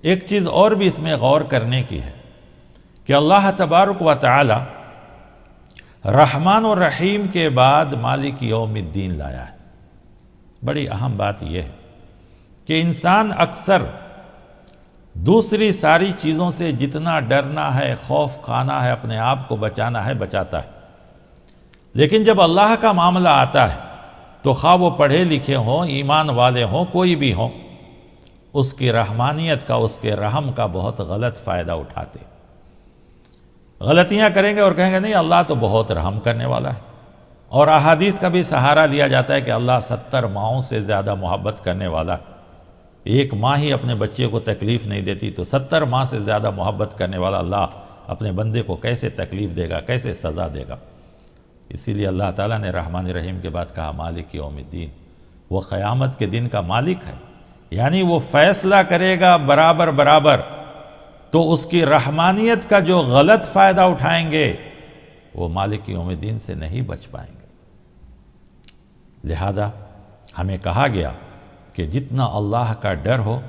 ایک چیز اور بھی اس میں غور کرنے کی ہے کہ اللہ تبارک و تعالی رحمان و رحیم کے بعد مالک یوم الدین لایا ہے۔ بڑی اہم بات یہ ہے کہ انسان اکثر دوسری ساری چیزوں سے جتنا ڈرنا ہے، خوف کھانا ہے، اپنے آپ کو بچانا ہے، بچاتا ہے، لیکن جب اللہ کا معاملہ آتا ہے تو خواہ وہ پڑھے لکھے ہوں، ایمان والے ہوں، کوئی بھی ہوں، اس کی رحمانیت کا، اس کے رحم کا بہت غلط فائدہ اٹھاتے، غلطیاں کریں گے اور کہیں گے نہیں اللہ تو بہت رحم کرنے والا ہے۔ اور احادیث کا بھی سہارا لیا جاتا ہے کہ اللہ 70 ماؤں سے زیادہ محبت کرنے والا، ایک ماں ہی اپنے بچے کو تکلیف نہیں دیتی تو 70 ماں سے زیادہ محبت کرنے والا اللہ اپنے بندے کو کیسے تکلیف دے گا، کیسے سزا دے گا۔ اسی لیے اللہ تعالیٰ نے رحمان رحیم کے بعد کہا مالک یوم الدین، وہ قیامت کے دن کا مالک ہے، یعنی وہ فیصلہ کرے گا برابر برابر، تو اس کی رحمانیت کا جو غلط فائدہ اٹھائیں گے وہ مالک یوم الدین سے نہیں بچ پائیں گے۔ لہذا ہمیں کہا گیا کہ جتنا اللہ کا ڈر ہو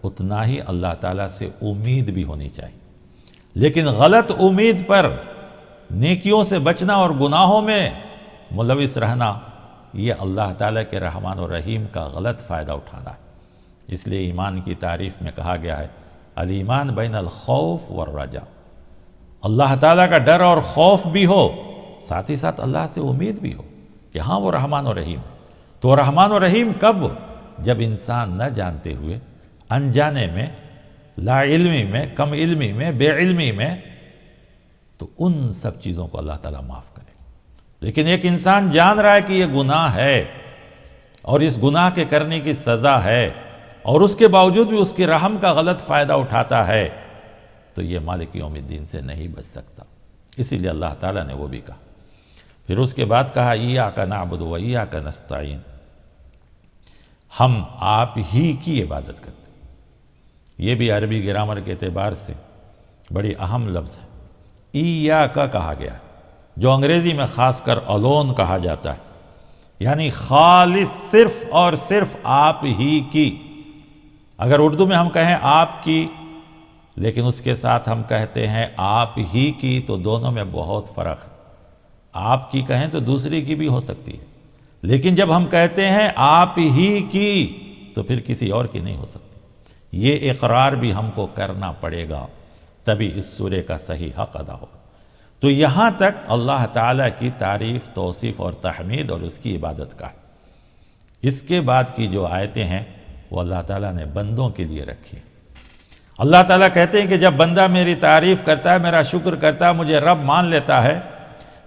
اتنا ہی اللہ تعالیٰ سے امید بھی ہونی چاہیے، لیکن غلط امید پر نیکیوں سے بچنا اور گناہوں میں ملوث رہنا، یہ اللہ تعالیٰ کے رحمان و رحیم کا غلط فائدہ اٹھانا ہے۔ اس لیے ایمان کی تعریف میں کہا گیا ہے الایمان بین الخوف والرجاء، اللہ تعالیٰ کا ڈر اور خوف بھی ہو، ساتھ ہی ساتھ اللہ سے امید بھی ہو کہ ہاں وہ رحمان و رحیم ہے۔ تو رحمان و رحیم کب؟ جب انسان نہ جانتے ہوئے، انجانے میں، لا علمی میں، کم علمی میں، بے علمی میں، تو ان سب چیزوں کو اللہ تعالیٰ معاف کرے۔ لیکن ایک انسان جان رہا ہے کہ یہ گناہ ہے اور اس گناہ کے کرنے کی سزا ہے، اور اس کے باوجود بھی اس کی رحم کا غلط فائدہ اٹھاتا ہے، تو یہ مالک یوم الدین سے نہیں بچ سکتا۔ اسی لیے اللہ تعالیٰ نے وہ بھی کہا۔ پھر اس کے بعد کہا ایاک نعبد و ایاک نستعین، ہم آپ ہی کی عبادت کرتے ہیں۔ یہ بھی عربی گرامر کے اعتبار سے بڑی اہم لفظ ہے۔ ایاک کہا گیا ہے، جو انگریزی میں خاص کر alone کہا جاتا ہے، یعنی خالص صرف اور صرف آپ ہی کی۔ اگر اردو میں ہم کہیں آپ کی، لیکن اس کے ساتھ ہم کہتے ہیں آپ ہی کی، تو دونوں میں بہت فرق ہے۔ آپ کی کہیں تو دوسری کی بھی ہو سکتی ہے، لیکن جب ہم کہتے ہیں آپ ہی کی تو پھر کسی اور کی نہیں ہو سکتی۔ یہ اقرار بھی ہم کو کرنا پڑے گا، تبھی اس سورے کا صحیح حق ادا ہو۔ تو یہاں تک اللہ تعالیٰ کی تعریف، توصیف اور تحمید اور اس کی عبادت کا ہے۔ اس کے بعد کی جو آیتیں ہیں وہ اللہ تعالیٰ نے بندوں کے لیے رکھی۔ اللہ تعالیٰ کہتے ہیں کہ جب بندہ میری تعریف کرتا ہے، میرا شکر کرتا ہے، مجھے رب مان لیتا ہے،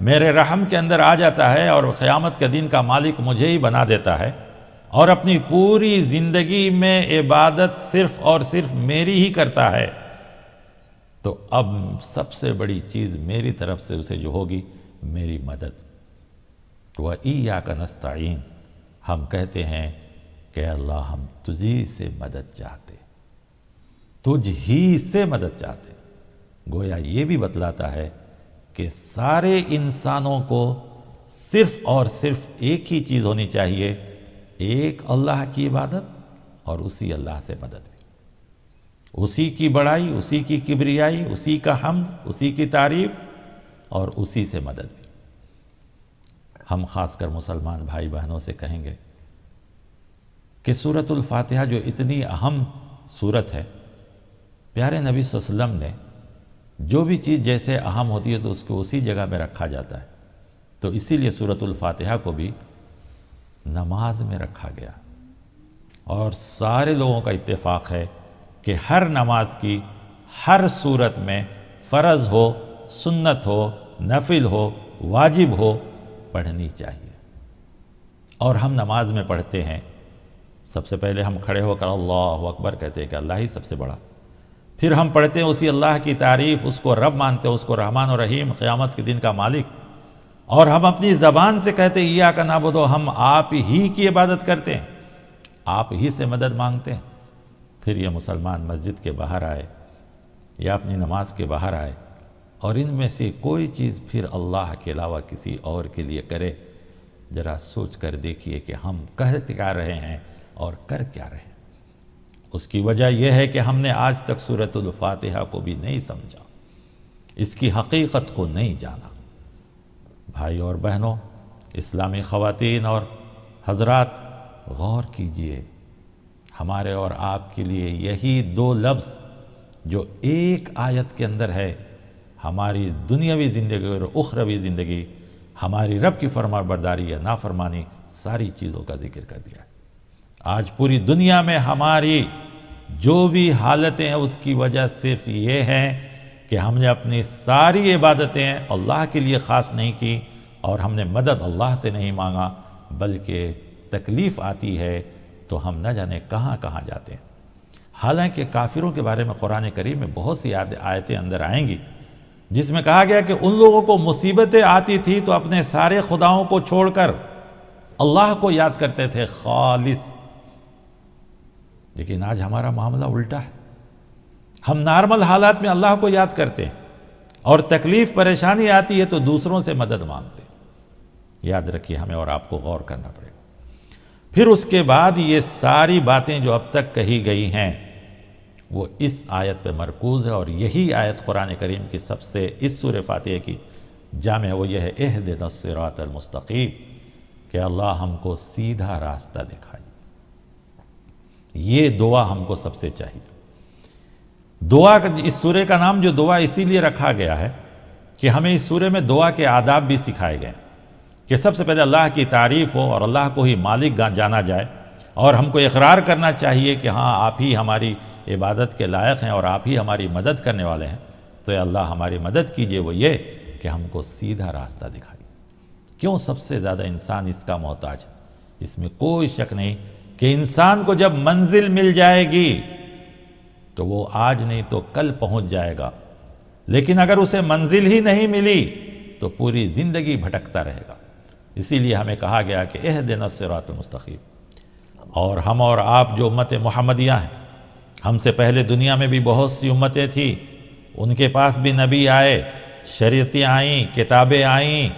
میرے رحم کے اندر آ جاتا ہے اور قیامت کے دن کا مالک مجھے ہی بنا دیتا ہے، اور اپنی پوری زندگی میں عبادت صرف اور صرف میری ہی کرتا ہے، تو اب سب سے بڑی چیز میری طرف سے اسے جو ہوگی میری مدد۔ وَإِيَّاكَ نَسْتَعِينُ، ہم کہتے ہیں کہ اللہ ہم تجھی سے مدد چاہتے، تجھ ہی سے مدد چاہتے۔ گویا یہ بھی بتلاتا ہے کہ سارے انسانوں کو صرف اور صرف ایک ہی چیز ہونی چاہیے، ایک اللہ کی عبادت اور اسی اللہ سے مدد بھی، اسی کی بڑائی، اسی کی کبریائی، اسی کا حمد، اسی کی تعریف اور اسی سے مدد بھی۔ ہم خاص کر مسلمان بھائی بہنوں سے کہیں گے کہ سورۃ الفاتحہ جو اتنی اہم سورت ہے، پیارے نبی صلی اللہ علیہ وسلم نے جو بھی چیز جیسے اہم ہوتی ہے تو اس کو اسی جگہ میں رکھا جاتا ہے، تو اسی لیے سورۃ الفاتحہ کو بھی نماز میں رکھا گیا، اور سارے لوگوں کا اتفاق ہے کہ ہر نماز کی ہر صورت میں فرض ہو، سنت ہو، نفل ہو، واجب ہو، پڑھنی چاہیے۔ اور ہم نماز میں پڑھتے ہیں، سب سے پہلے ہم کھڑے ہو کر اللہ اکبر کہتے ہیں کہ اللہ ہی سب سے بڑا، پھر ہم پڑھتے ہیں اسی اللہ کی تعریف، اس کو رب مانتے ہیں، اس کو رحمان و رحیم، قیامت کے دن کا مالک، اور ہم اپنی زبان سے کہتے ہیں ایاک نعبد، ہم آپ ہی کی عبادت کرتے ہیں، آپ ہی سے مدد مانگتے ہیں۔ پھر یہ مسلمان مسجد کے باہر آئے یا اپنی نماز کے باہر آئے اور ان میں سے کوئی چیز پھر اللہ کے علاوہ کسی اور کے لیے کرے، ذرا سوچ کر دیکھیے کہ ہم کہہ کیا رہے ہیں اور کر کیا رہے ہیں۔ اس کی وجہ یہ ہے کہ ہم نے آج تک سورۃ الفاتحہ کو بھی نہیں سمجھا، اس کی حقیقت کو نہیں جانا۔ بھائی اور بہنوں، اسلامی خواتین اور حضرات، غور کیجئے، ہمارے اور آپ کے لیے یہی دو لفظ جو ایک آیت کے اندر ہے، ہماری دنیاوی زندگی اور اخروی زندگی، ہماری رب کی فرما برداری یا نافرمانی، ساری چیزوں کا ذکر کر دیا ہے۔ آج پوری دنیا میں ہماری جو بھی حالتیں ہیں اس کی وجہ صرف یہ ہے کہ ہم نے اپنی ساری عبادتیں اللہ کے لیے خاص نہیں کی، اور ہم نے مدد اللہ سے نہیں مانگا، بلکہ تکلیف آتی ہے تو ہم نہ جانے کہاں کہاں جاتے ہیں۔ حالانکہ کافروں کے بارے میں قرآن کریم میں بہت سی آیتیں اندر آئیں گی جس میں کہا گیا کہ ان لوگوں کو مصیبتیں آتی تھی تو اپنے سارے خداؤں کو چھوڑ کر اللہ کو یاد کرتے تھے خالص۔ لیکن آج ہمارا معاملہ الٹا ہے، ہم نارمل حالات میں اللہ کو یاد کرتے ہیں، اور تکلیف پریشانی آتی ہے تو دوسروں سے مدد مانگتے ہیں۔ یاد رکھیے، ہمیں اور آپ کو غور کرنا پڑے گا۔ پھر اس کے بعد یہ ساری باتیں جو اب تک کہی گئی ہیں وہ اس آیت پہ مرکوز ہے، اور یہی آیت قرآن کریم کی سب سے اس سورہ فاتحہ کی جامع وہ یہ ہے، اہدنا الصراط المستقیم، کہ اللہ ہم کو سیدھا راستہ دکھائے۔ یہ دعا ہم کو سب سے چاہیے۔ دعا کا اس سورہ کا نام جو دعا اسی لیے رکھا گیا ہے کہ ہمیں اس سورہ میں دعا کے آداب بھی سکھائے گئے کہ سب سے پہلے اللہ کی تعریف ہو اور اللہ کو ہی مالک جانا جائے، اور ہم کو اقرار کرنا چاہیے کہ ہاں آپ ہی ہماری عبادت کے لائق ہیں اور آپ ہی ہماری مدد کرنے والے ہیں، تو اے اللہ ہماری مدد کیجئے، وہ یہ کہ ہم کو سیدھا راستہ دکھائیے۔ کیوں سب سے زیادہ انسان اس کا محتاج ہے؟ اس میں کوئی شک نہیں کہ انسان کو جب منزل مل جائے گی تو وہ آج نہیں تو کل پہنچ جائے گا، لیکن اگر اسے منزل ہی نہیں ملی تو پوری زندگی بھٹکتا رہے گا۔ اسی لیے ہمیں کہا گیا کہ اہدنا الصراط المستقیم۔ اور ہم اور آپ جو امت محمدیہ ہیں، ہم سے پہلے دنیا میں بھی بہت سی امتیں تھیں، ان کے پاس بھی نبی آئے، شریعتیں آئیں، کتابیں آئیں،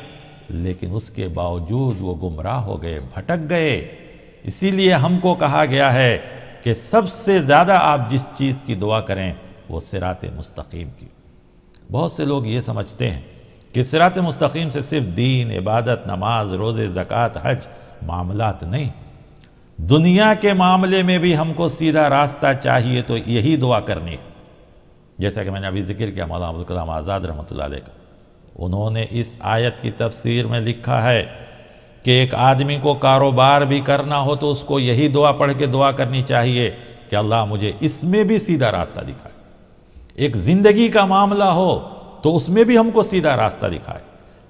لیکن اس کے باوجود وہ گمراہ ہو گئے، بھٹک گئے۔ اسی لیے ہم کو کہا گیا ہے کہ سب سے زیادہ آپ جس چیز کی دعا کریں وہ صراط مستقیم کی۔ بہت سے لوگ یہ سمجھتے ہیں کہ صراط مستقیم سے صرف دین، عبادت، نماز، روزے، زکوٰۃ، حج معاملات نہیں، دنیا کے معاملے میں بھی ہم کو سیدھا راستہ چاہیے تو یہی دعا کرنی ہے۔ جیسا کہ میں نے ابھی ذکر کیا مولانا ابوالکلام آزاد رحمۃ اللہ علیہ کا، انہوں نے اس آیت کی تفسیر میں لکھا ہے کہ ایک آدمی کو کاروبار بھی کرنا ہو تو اس کو یہی دعا پڑھ کے دعا کرنی چاہیے کہ اللہ مجھے اس میں بھی سیدھا راستہ دکھائے۔ ایک زندگی کا معاملہ ہو تو اس میں بھی ہم کو سیدھا راستہ دکھائے۔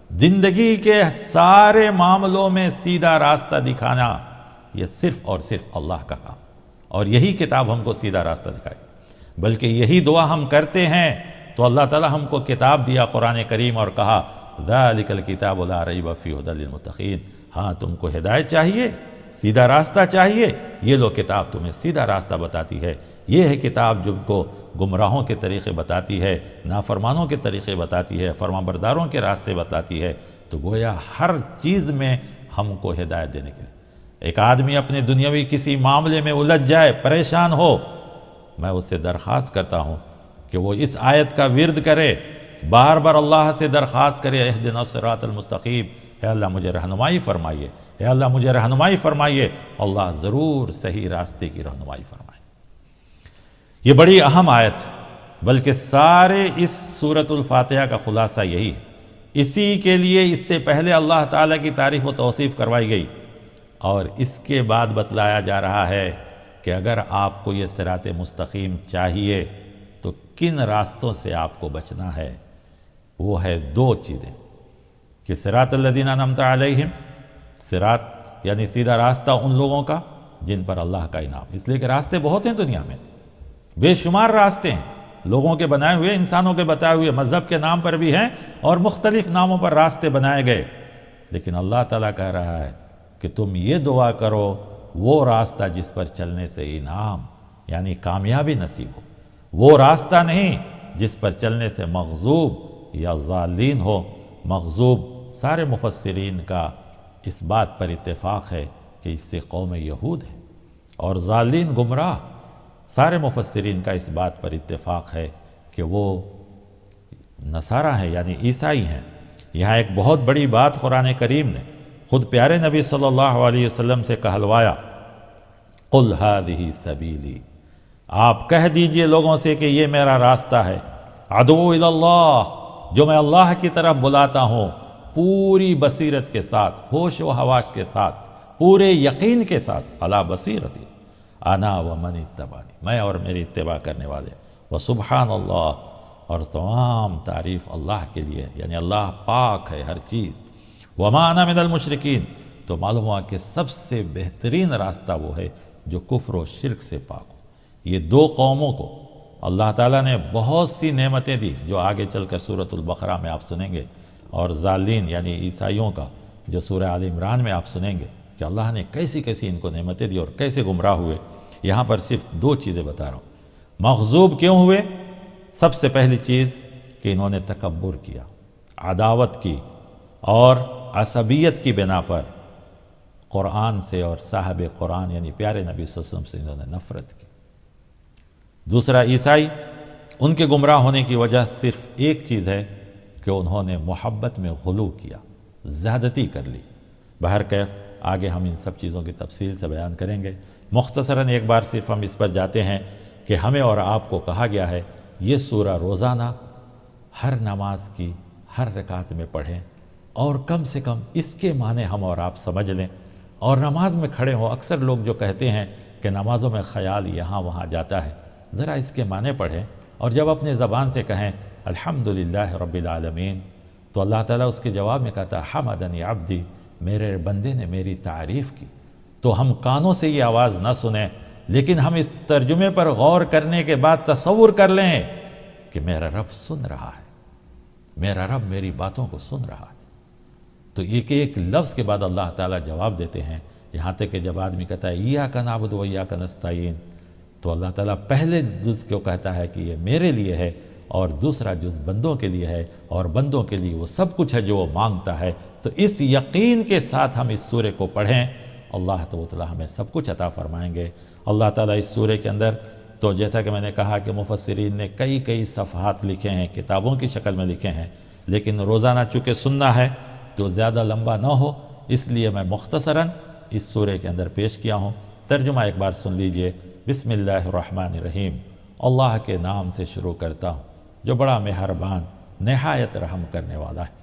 زندگی کے سارے معاملوں میں سیدھا راستہ دکھانا یہ صرف اور صرف اللہ کا کام، اور یہی کتاب ہم کو سیدھا راستہ دکھائے۔ بلکہ یہی دعا ہم کرتے ہیں تو اللہ تعالی ہم کو کتاب دیا قرآن کریم، اور کہا ذالک الکتاب لا ریب فیہ ھدی للمتقین۔ ہاں تم کو ہدایت چاہیے، سیدھا راستہ چاہیے، یہ لو کتاب تمہیں سیدھا راستہ بتاتی ہے۔ یہ ہے کتاب جو کو گمراہوں کے طریقے بتاتی ہے، نافرمانوں کے طریقے بتاتی ہے، فرمانبرداروں کے راستے بتاتی ہے۔ تو گویا ہر چیز میں ہم کو ہدایت دینے کے لیے۔ ایک آدمی اپنے دنیاوی کسی معاملے میں الجھ جائے، پریشان ہو، میں اس سے درخواست کرتا ہوں کہ وہ اس آیت کا ورد کرے، بار بار اللہ سے درخواست کرے، اہدنا الصراط المستقیم، اے اللہ مجھے رہنمائی فرمائیے، اے اللہ مجھے رہنمائی فرمائیے۔ اللہ ضرور صحیح راستے کی رہنمائی فرمائے۔ یہ بڑی اہم آیت، بلکہ سارے اس سورۃ الفاتحہ کا خلاصہ یہی ہے۔ اسی کے لیے اس سے پہلے اللہ تعالیٰ کی تعریف و توصیف کروائی گئی، اور اس کے بعد بتلایا جا رہا ہے کہ اگر آپ کو یہ صراط مستقیم چاہیے تو کن راستوں سے آپ کو بچنا ہے۔ وہ ہے دو چیزیں، کہ صراط الذین انعمت علیہم، صراط یعنی سیدھا راستہ ان لوگوں کا جن پر اللہ کا انعام۔ اس لیے کہ راستے بہت ہیں دنیا میں، بے شمار راستے ہیں، لوگوں کے بنائے ہوئے، انسانوں کے بتائے ہوئے، مذہب کے نام پر بھی ہیں اور مختلف ناموں پر راستے بنائے گئے۔ لیکن اللہ تعالیٰ کہہ رہا ہے کہ تم یہ دعا کرو وہ راستہ جس پر چلنے سے انعام یعنی کامیابی نصیب ہو، وہ راستہ نہیں جس پر چلنے سے مغضوب یا ضالین ہو، مغضوب، سارے مفسرین کا اس بات پر اتفاق ہے کہ اس سے قوم یہود ہے، اور ضالین گمراہ، سارے مفسرین کا اس بات پر اتفاق ہے کہ وہ نصارہ ہیں، یعنی عیسائی ہیں۔ یہاں ایک بہت بڑی بات قرآن کریم نے خود پیارے نبی صلی اللہ علیہ وسلم سے کہلوایا، قُلْ هَذِهِ سَبِيلِي، آپ کہہ دیجئے لوگوں سے کہ یہ میرا راستہ ہے، ادعو الی اللہ، جو میں اللہ کی طرف بلاتا ہوں پوری بصیرت کے ساتھ، ہوش و حواس کے ساتھ، پورے یقین کے ساتھ، علی بصیرتی انا ومن اتبعنی، میں اور میری اتباع کرنے والے، وسبحان اللہ، اور تمام تعریف اللہ کے لیے، یعنی اللہ پاک ہے ہر چیز، وما انا من المشرکین، تو معلوم ہوا کہ سب سے بہترین راستہ وہ ہے جو کفر و شرک سے پاک ہو۔ یہ دو قوموں کو اللہ تعالیٰ نے بہت سی نعمتیں دی، جو آگے چل کر سورۃ البقرہ میں آپ سنیں گے، اور ضالین یعنی عیسائیوں کا جو سورہ آل عمران میں آپ سنیں گے کہ اللہ نے کیسی کیسی ان کو نعمتیں دی اور کیسے گمراہ ہوئے۔ یہاں پر صرف دو چیزیں بتا رہا ہوں۔ مغضوب کیوں ہوئے؟ سب سے پہلی چیز کہ انہوں نے تکبر کیا، عداوت کی، اور عصبیت کی بنا پر قرآن سے اور صاحب قرآن یعنی پیارے نبی صلی اللہ علیہ وسلم سے انہوں نے نفرت کی۔ دوسرا، عیسائی، ان کے گمراہ ہونے کی وجہ صرف ایک چیز ہے کہ انہوں نے محبت میں غلو کیا، زیادتی کر لی۔ بہرکیف آگے ہم ان سب چیزوں کی تفصیل سے بیان کریں گے۔ مختصراً ایک بار صرف ہم اس پر جاتے ہیں کہ ہمیں اور آپ کو کہا گیا ہے یہ سورہ روزانہ ہر نماز کی ہر رکعت میں پڑھیں، اور کم سے کم اس کے معنی ہم اور آپ سمجھ لیں، اور نماز میں کھڑے ہوں۔ اکثر لوگ جو کہتے ہیں کہ نمازوں میں خیال یہاں وہاں جاتا ہے، ذرا اس کے معنی پڑھیں، اور جب اپنے زبان سے کہیں الحمدللہ رب العالمین، تو اللہ تعالیٰ اس کے جواب میں کہتا حمدنی عبدی، میرے بندے نے میری تعریف کی۔ تو ہم کانوں سے یہ آواز نہ سنیں، لیکن ہم اس ترجمے پر غور کرنے کے بعد تصور کر لیں کہ میرا رب سن رہا ہے، میرا رب میری باتوں کو سن رہا ہے۔ تو ایک ایک لفظ کے بعد اللہ تعالیٰ جواب دیتے ہیں، یہاں تک کہ جب آدمی کہتا ہے ایاک نعبد و ایاک نستعین، تو اللہ تعالیٰ پہلے جز کو کہتا ہے کہ یہ میرے لیے ہے، اور دوسرا جز بندوں کے لیے ہے، اور بندوں کے لیے وہ سب کچھ ہے جو وہ مانگتا ہے۔ تو اس یقین کے ساتھ ہم اس سورے کو پڑھیں، اللہ تعالیٰ ہمیں سب کچھ عطا فرمائیں گے۔ اللہ تعالیٰ اس سورے کے اندر، تو جیسا کہ میں نے کہا کہ مفسرین نے کئی صفحات لکھے ہیں، کتابوں کی شکل میں لکھے ہیں، لیکن روزانہ چونکہ سننا ہے تو زیادہ لمبا نہ ہو، اس لیے میں مختصراً اس سورے کے اندر پیش کیا ہوں۔ ترجمہ ایک بار سن لیجئے۔ بسم اللہ الرحمن الرحیم، اللہ کے نام سے شروع کرتا ہوں جو بڑا مہربان نہایت رحم کرنے والا ہے۔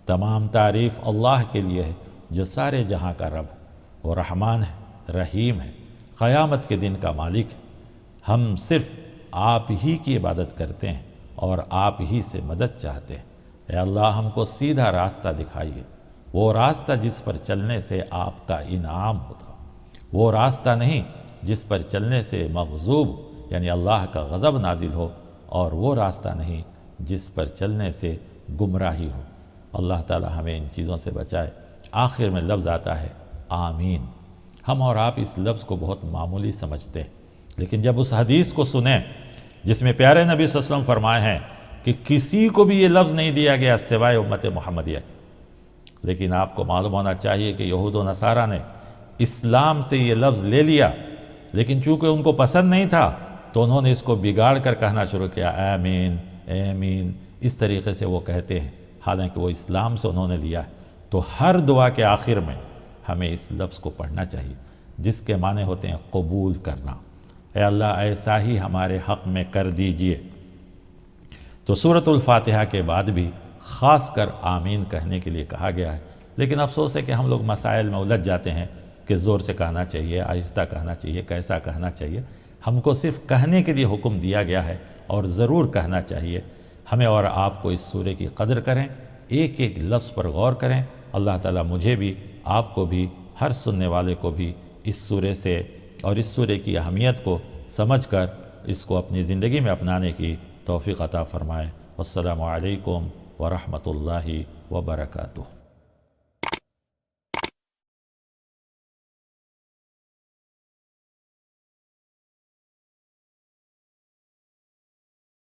تمام تعریف اللہ کے لیے ہے جو سارے جہاں کا رب ہے، وہ رحمان ہے، رحیم ہے، قیامت کے دن کا مالک ہے۔ ہم صرف آپ ہی کی عبادت کرتے ہیں اور آپ ہی سے مدد چاہتے ہیں۔ اے اللہ، ہم کو سیدھا راستہ دکھائیے، وہ راستہ جس پر چلنے سے آپ کا انعام ہوتا، وہ راستہ نہیں جس پر چلنے سے مغضوب یعنی اللہ کا غضب نازل ہو، اور وہ راستہ نہیں جس پر چلنے سے گمراہی ہو۔ اللہ تعالی ہمیں ان چیزوں سے بچائے۔ آخر میں لفظ آتا ہے آمین۔ ہم اور آپ اس لفظ کو بہت معمولی سمجھتے ہیں، لیکن جب اس حدیث کو سنیں جس میں پیارے نبی صلی اللہ علیہ وسلم فرمائے ہیں کہ کسی کو بھی یہ لفظ نہیں دیا گیا سوائے امت محمدیہ، لیکن آپ کو معلوم ہونا چاہیے کہ یہود و نصارہ نے اسلام سے یہ لفظ لے لیا، لیکن چونکہ ان کو پسند نہیں تھا تو انہوں نے اس کو بگاڑ کر کہنا شروع کیا، آمین آمین، اس طریقے سے وہ کہتے ہیں، حالانکہ وہ اسلام سے انہوں نے لیا ہے۔ تو ہر دعا کے آخر میں ہمیں اس لفظ کو پڑھنا چاہیے جس کے معنی ہوتے ہیں قبول کرنا۔ اے اللہ ایسا ہی ہمارے حق میں کر دیجئے۔ تو سورۃ الفاتحہ کے بعد بھی خاص کر آمین کہنے کے لیے کہا گیا ہے، لیکن افسوس ہے کہ ہم لوگ مسائل میں الجھ جاتے ہیں کہ زور سے کہنا چاہیے، آہستہ کہنا چاہیے، کیسا کہنا چاہیے۔ ہم کو صرف کہنے کے لیے حکم دیا گیا ہے، اور ضرور کہنا چاہیے۔ ہمیں اور آپ کو اس سورے کی قدر کریں، ایک ایک لفظ پر غور کریں۔ اللہ تعالیٰ مجھے بھی، آپ کو بھی، ہر سننے والے کو بھی اس سورے سے اور اس سورے کی اہمیت کو سمجھ کر اس کو اپنی زندگی میں اپنانے کی توفیق عطا فرمائے۔ والسلام علیکم ورحمۃ اللہ وبرکاتہ۔